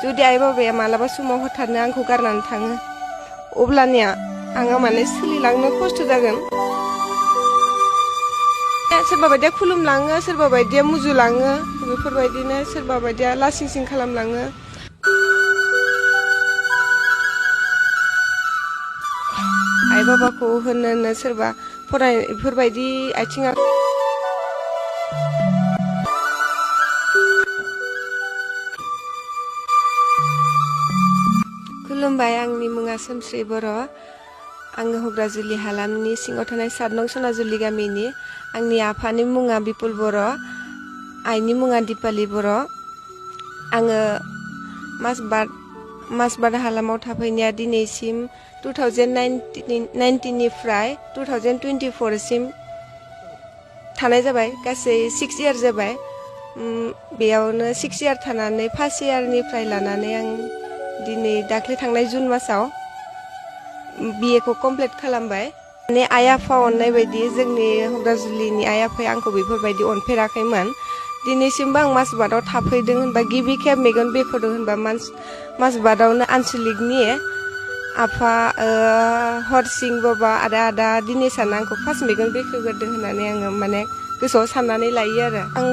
जुदि आइ बाबाया मालाबा समाव हथाथनो आंखौ गारनानै थाङो अब्लानिया आङो माने सोलिलांनो खस्थ' जागोन। सोरबा बायदिया खुलुमलाङो, सोरबा बायदिया मुजुलाङो, बेफोरबायदिनो सोरबा बायदिया लासिं सिं खालामलाङो। आइ बाबाखौ होननो सोरबा फराय बेफोरबायदि आथिङा खुलुमबाय, आंनि मुङा सोमस्रि बर'। आङो हुब्राजुलि हालामनि सिङाव थानाय 7 नं सनाजुलि गामिनि। आंनि आफानि मुङा बिपुल बर', आइनि मुङा दिपाली बर'। आङो मासबाद हालामाव थाफैनाया दिनैसिम 2019 निफ्राय 2024 सिम थानाय जाबाय। गासै 6 इयार जाबाय। बेयावनो 6 इयार थानानै फार्स्ट इयारनिफ्राय लानानै आं दिनै दाख्लै थांनाय जुन मासाव BA खौ कमप्लिट खालामबाय। माने आइ आफा अननाय बायदि जोंनि हुब्राजुलिनि आइ आफाया आंखौ बेफोरबायदि अनफेराखैमोन। दिनैसिमबो आं मासबादाव थाफैदों होनबा गिबि खेब मेगन बेखेवदों होनबा मासबादावनो आनसलिकनि आफा हरसिं बाबा आरो आदा दिनेशानो आंखौ फार्स्ट मेगन बेखेवग्रोदों होननानै आङो माने गोसोआव साननानै लायो आरो। आं